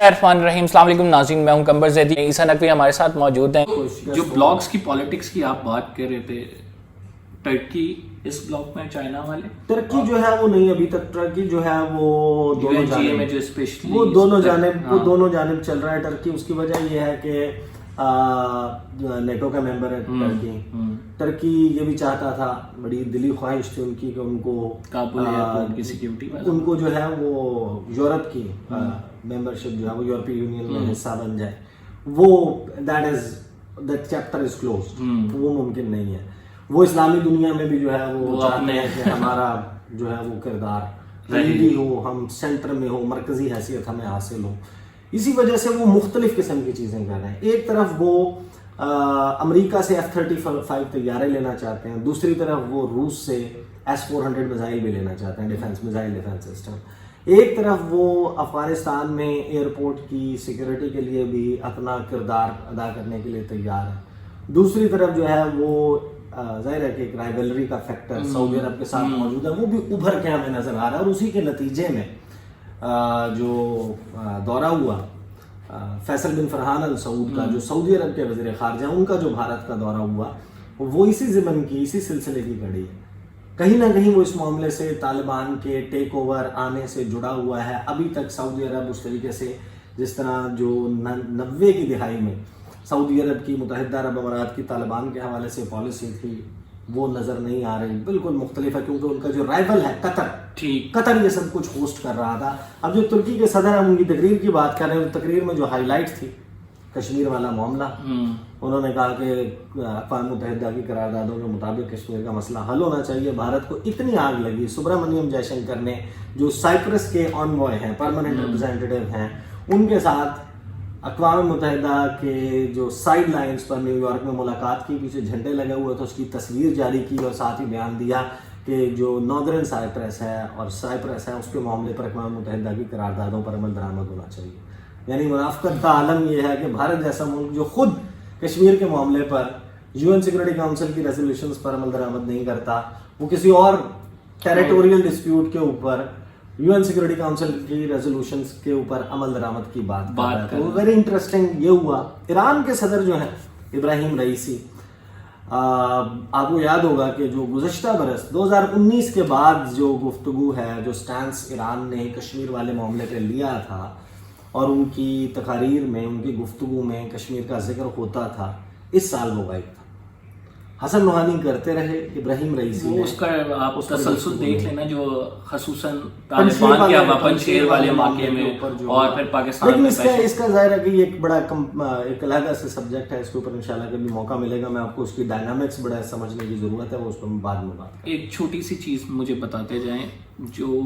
عرفان رحیم، السلام علیکم ناظرین، میں ہوں قمر زیدی، عیسیٰ نقوی ہمارے ساتھ موجود ہیں۔ جو بلاکس کی پالیٹکس کی آپ بات کر رہے تھے، ٹرکی اس بلاک میں چائنا والے، ترکی جو ہے وہ نہیں، ابھی تک ترکی جو ہے وہ دونوں جانب چل رہا ہے ٹرکی۔ اس کی وجہ یہ ہے کہ نیٹو کا ممبر ہے ٹرکی۔ ترکی یہ بھی چاہتا تھا، بڑی دلی خواہش تھی ان کی کہ ان کو کابل ایئرپورٹ کی سیکیورٹی ان کو جو ہے وہ یورپ کی ممبرشپ جو ہے وہ یورپی یونین میں حصہ بن جائے، وہ دیٹ چیپٹر از کلوزڈ، وہ ممکن نہیں ہے۔ وہ اسلامی دنیا میں بھی جو ہے وہ چاہتے ہیں کہ ہمارا جو ہے وہ کردار قریبی ہو، ہم سینٹر میں ہو، مرکزی حیثیت ہمیں حاصل ہو۔ اسی وجہ سے وہ مختلف قسم کی چیزیں کر رہے ہیں۔ ایک طرف وہ امریکہ سے F-35 طیارے لینا چاہتے ہیں، دوسری طرف وہ روس سے S-400 میزائل بھی لینا چاہتے ہیں، میزائل ڈیفنس سسٹم۔ ایک طرف وہ افغانستان میں ایئرپورٹ کی سیکورٹی کے لیے بھی اپنا کردار ادا کرنے کے لیے تیار ہے، دوسری طرف جو ہے وہ ظاہر ہے کہ ایک رائیولری کا فیکٹر سعودی عرب کے ساتھ موجود ہے، وہ بھی ابھر کے ہمیں نظر آ رہا ہے۔ اور اسی کے نتیجے میں جو دورہ ہوا فیصل بن فرحان ال سعود کا، جو سعودی عرب کے وزیر خارجہ، ان کا جو بھارت کا دورہ ہوا، وہ اسی ضمن کی، اسی سلسلے کی کڑی ہے۔ کہیں نہ کہیں وہ اس معاملے سے طالبان کے ٹیک اوور آنے سے جڑا ہوا ہے۔ ابھی تک سعودی عرب اس طریقے سے جس طرح جو 90 کی دہائی میں سعودی عرب کی، متحدہ عرب امارات کی طالبان کے حوالے سے پالیسی تھی، وہ نظر نہیں آ رہی، بالکل مختلف ہے، کیونکہ ان کا جو رائیول ہے قطر یہ سب کچھ ہوسٹ کر رہا تھا۔ اب جو ترکی کے صدر ہیں ان کی تقریر کی بات کر رہے ہیں، تقریر میں جو ہائی لائٹ تھی کشمیر والا معاملہ، انہوں نے کہا کہ اقوام متحدہ کی قراردادوں کے مطابق کشمیر کا مسئلہ حل ہونا چاہیے۔ بھارت کو اتنی آگ لگی، سبرامنیم جے شنکر نے، جو سائپرس کے آنوائے ہیں، پرماننٹ ریپرزینٹیٹیو ہیں، ان کے ساتھ اقوام متحدہ کے جو سائیڈ لائنز پر نیو یارک میں ملاقات کی، پیچھے جھنڈے لگے ہوئے تو اس کی تصویر جاری کی، اور ساتھ ہی بیان دیا کہ جو ناردرن سائپرس ہے اور سائپرس ہے، اس کے معاملے پر اقوام متحدہ کی قراردادوں پر عمل درآمد ہونا چاہیے۔ یعنی منافقت کا عالم یہ ہے کہ بھارت جیسا ملک جو خود کشمیر کے معاملے پر UN سیکورٹی کاؤنسل کی ریزولوشنز پر عمل درآمد نہیں کرتا، وہ کسی اور ٹیریٹوریل ڈسپیوٹ کے اوپر UN سیکورٹی کاؤنسل کی ریزولوشنز کے اوپر عمل درآمد کی بات کرتا ہے۔ وہ ویری انٹرسٹنگ یہ ہوا، ایران کے صدر جو ہیں ابراہیم رئیسی، آپ کو یاد ہوگا کہ جو گزشتہ برس 2019 کے بعد جو گفتگو ہے، جو سٹانس ایران نے کشمیر والے معاملے پہ لیا تھا، اور ان کی تقاریر میں، ان کی گفتگو میں کشمیر کا ذکر ہوتا تھا، اس سال وہ غائب تھا۔ حسن روحانی کرتے رہے، ابراہیم رئیسی وہ اس کا آپ تسلسل دیکھ لینا، جو خصوصاً طالبان کے پنجشیر والے واقعے میں اور پھر پاکستان میں، لیکن اس کا ظاہر ہے کہ یہ ایک بڑا ایک علیحدہ سے سبجیکٹ ہے، اس کے اوپر انشاءاللہ کبھی موقع ملے گا، میں آپ کو اس کی ڈائنامکس بڑا سمجھنے کی ضرورت ہے، وہ اس پر بعد میں بات کریں۔ ایک چھوٹی سی چیز مجھے بتاتے جائیں، جو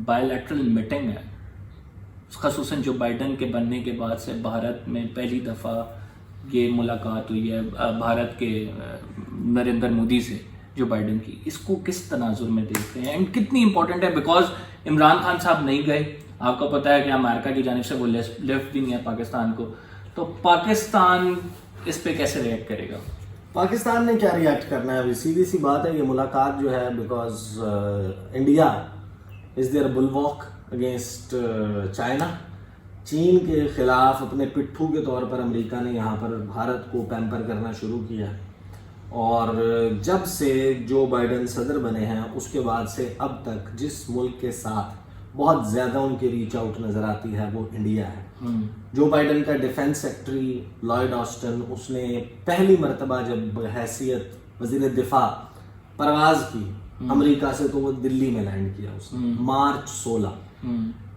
بائی لیٹرل میٹنگ ہے، خصوصاً جو بائیڈن کے بننے کے بعد سے بھارت میں پہلی دفعہ یہ ملاقات ہوئی ہے بھارت کے نریندر مودی سے، جو بائیڈن کی، اس کو کس تناظر میں دیکھتے ہیں اینڈ کتنی امپورٹنٹ ہے؟ بیکاز عمران خان صاحب نہیں گئے، آپ کو پتہ ہے کہ امریکہ کی جانب سے وہ لیفٹ ونگ ہے پاکستان کو، تو پاکستان اس پہ کیسے ریئیکٹ کرے گا؟ پاکستان نے کیا ریئیکٹ کرنا ہے؟ ابھی سیدھی سی بات ہے، یہ ملاقات جو ہے، because India is their bulwark against China, چین کے خلاف اپنے پٹھو کے طور پر امریکہ نے یہاں پر بھارت کو پیمپر کرنا شروع کیا، اور جب سے جو بائیڈن صدر بنے ہیں اس کے بعد سے اب تک جس ملک کے ساتھ بہت زیادہ ان کی ریچ آؤٹ نظر آتی ہے وہ انڈیا ہے۔ جو بائیڈن کا ڈیفنس سیکٹری لائڈ آسٹن، اس نے پہلی مرتبہ جب حیثیت وزیر دفاع پرواز کی امریکہ سے، تو وہ دلی میں لینڈ کیا اس نے مارچ 16۔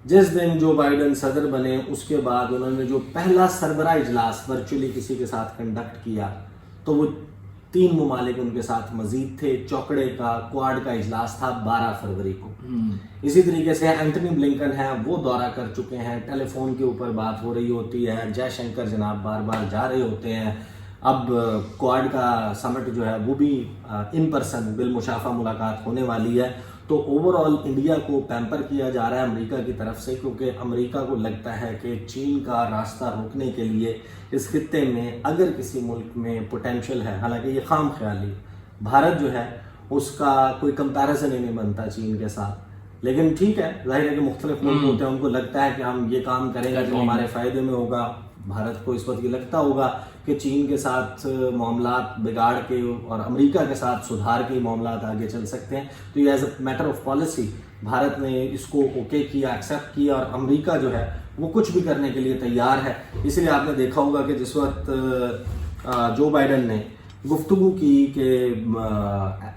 جس دن جو بائیڈن صدر بنے اس کے بعد انہوں نے جو پہلا سربراہ اجلاس ورچولی کسی کے ساتھ کنڈکٹ کیا، تو وہ 3 ممالک ان کے ساتھ مزید تھے۔ چوکڑے کا، کوارڈ کا اجلاس تھا 12 فروری کو۔ اسی طریقے سے اینٹنی بلنکن ہیں، وہ دورہ کر چکے ہیں، ٹیلی فون کے اوپر بات ہو رہی ہوتی ہے، جے شنکر جناب بار بار جا رہے ہوتے ہیں۔ اب کوارڈ کا سمٹ جو ہے وہ بھی ان پرسن بالمشافہ ملاقات ہونے والی ہے۔ تو اوور آل انڈیا کو پیمپر کیا جا رہا ہے امریکہ کی طرف سے، کیونکہ امریکہ کو لگتا ہے کہ چین کا راستہ روکنے کے لیے اس خطے میں اگر کسی ملک میں پوٹینشیل ہے، حالانکہ یہ خام خیالی، بھارت جو ہے اس کا کوئی کمپیریزن ہی نہیں بنتا چین کے ساتھ، لیکن ٹھیک ہے، ظاہر ہے کہ مختلف ملک ہوتے ہیں، ان کو لگتا ہے کہ ہم یہ کام کریں گے تو ہمارے فائدے میں ہوگا. بھارت کو اس وقت یہ لگتا ہوگا کہ چین کے ساتھ معاملات بگاڑ کے اور امریکہ کے ساتھ سدھار کے معاملات آگے چل سکتے ہیں. تو یہ as a matter of policy Bharat نے اس کو اوکے کیا، ایکسیپٹ کیا، اور امریکہ جو ہے وہ کچھ بھی کرنے کے لیے تیار ہے. اس لیے آپ نے دیکھا ہوگا کہ جس وقت جو بائیڈن نے گفتگو کی کہ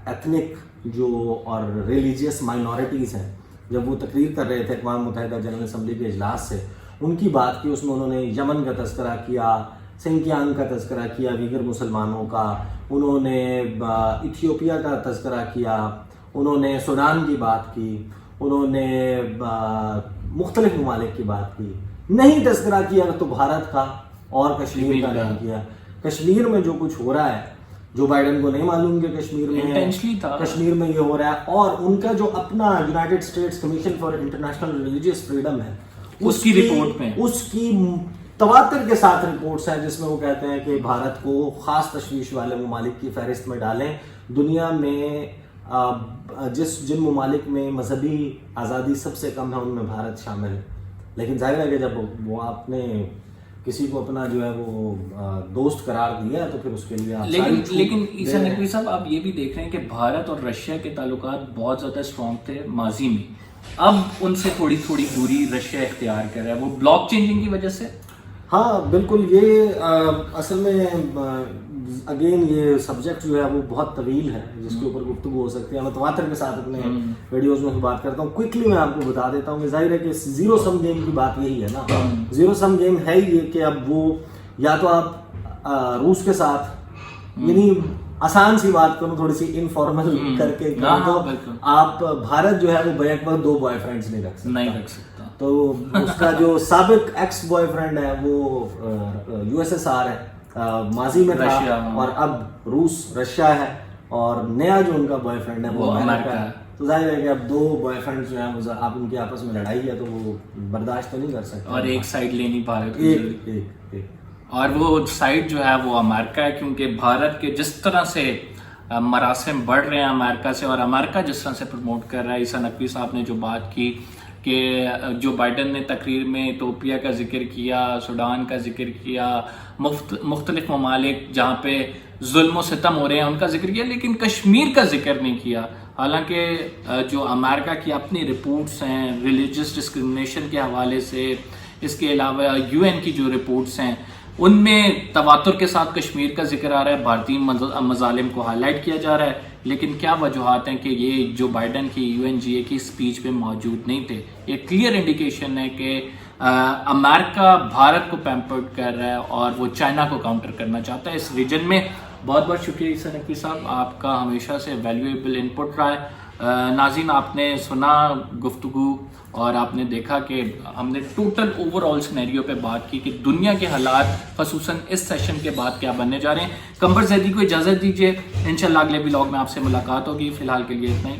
ایتھنک جو اور ریلیجیس مائنورٹیز ہیں، جب وہ تقریر کر رہے تھے اقوام متحدہ جنرل اسمبلی کے اجلاس سے، ان کی بات کی، اس میں انہوں نے یمن کا تذکرہ کیا، سنکیانگ کا تذکرہ کیا ویگر مسلمانوں کا، انہوں نے ایتھیوپیا کا تذکرہ کیا، انہوں نے سوڈان کی بات کی، انہوں نے مختلف ممالک کی بات کی. نہیں تذکرہ کیا تو بھارت کا اور کشمیر کا نہیں کیا. کشمیر میں جو کچھ ہو رہا ہے، جو بائیڈن کو نہیں معلوم کہ کشمیر میں یہ ہو رہا ہے، اور ان کا جو اپنا United States commission for international religious freedom ہے، اس کی رپورٹ میں اس کی تواتر کے ساتھ رپورٹس ہیں جس میں وہ کہتے ہیں کہ بھارت کو خاص تشویش والے ممالک کی فہرست میں ڈالیں. دنیا میں جن ممالک میں مذہبی آزادی سب سے کم ہے ان میں بھارت شامل ہے. لیکن ظاہر ہے کہ جب وہ آپ نے کسی کو اپنا جو ہے وہ دوست قرار دیا تو پھر اس کے لیے لیکن عیسیٰ نقوی صاحب آپ یہ بھی دیکھ رہے ہیں کہ بھارت اور رشیا کے تعلقات بہت زیادہ اسٹرانگ تھے ماضی میں، اب ان سے تھوڑی تھوڑی دوری رشیا اختیار کر رہا ہے، وہ بلاک چینجنگ کی وجہ سے. ہاں بالکل. یہ اصل میں اگین یہ سبجیکٹ جو ہے وہ بہت طویل ہے جس کے اوپر گفتگو ہو سکتی ہے. میں تواتر کے ساتھ اپنے ویڈیوز میں بات کرتا ہوں. کوئکلی میں آپ کو بتا دیتا ہوں کہ ظاہر ہے کہ زیرو سم گیم کی بات یہی ہے نا. زیرو سم گیم ہے یہ کہ اب وہ یا تو آپ روس کے ساتھ، یعنی آسان سی بات کروں تھوڑی سی انفارمل کر کے، تو آپ بھارت جو ہے وہ بیک وقت 2 بوائے فرینڈز نہیں رکھ سکتا. تو اس کا جو سابق ایکس بوائے فرینڈ ہے وہ USSR ہے، ماضی میں تھا، اور اب روس رشیا ہے، اور نیا جو ان کا بوائے فرینڈ ہے وہ امریکہ ہے. تو ظاہر ہے کہ اب 2 بوائے فرینڈ جو ہیں آپ ان کی آپس میں لڑائی ہے تو وہ برداشت تو نہیں کر سکتے، اور ایک سائڈ لینی بھارت کی، اور وہ سائڈ جو ہے وہ امریکہ ہے. کیونکہ بھارت کے جس طرح سے مراسم بڑھ رہے ہیں امریکہ سے، اور امریکہ جس طرح سے پروموٹ کر رہا ہے. عیسیٰ نقوی صاحب نے جو بات کی کہ جو بائیڈن نے تقریر میں ایتھوپیا کا ذکر کیا، سوڈان کا ذکر کیا، مختلف ممالک جہاں پہ ظلم و ستم ہو رہے ہیں ان کا ذکر کیا، لیکن کشمیر کا ذکر نہیں کیا. حالانکہ جو امریکہ کی اپنی رپورٹس ہیں ریلیجس ڈسکرمنیشن کے حوالے سے، اس کے علاوہ UN کی جو رپورٹس ہیں ان میں تواتر کے ساتھ کشمیر کا ذکر آ رہا ہے، بھارتی مظالم کو ہائی لائٹ کیا جا رہا ہے. لیکن کیا وجوہات ہیں کہ یہ جو بائیڈن کی UNGA کی اسپیچ میں موجود نہیں تھے؟ یہ کلیئر انڈیکیشن ہے کہ امریکہ بھارت کو پیمپرڈ کر رہا ہے اور وہ چائنا کو کاؤنٹر کرنا چاہتا ہے اس ریجن میں. بہت بہت شکریہ عیسیٰ نقوی صاحب، آپ کا ہمیشہ سے ویلیویبل ان پٹ رہا ہے. ناظرین آپ نے سنا گفتگو اور آپ نے دیکھا کہ ہم نے ٹوٹل اوور آل سینیریو پہ بات کی کہ دنیا کے حالات خصوصاً اس سیشن کے بعد کیا بننے جا رہے ہیں. قمر زیدی کو اجازت دیجیے، انشاءاللہ اگلے ولاگ میں آپ سے ملاقات ہوگی. فی الحال کے لیے اتنا ہی.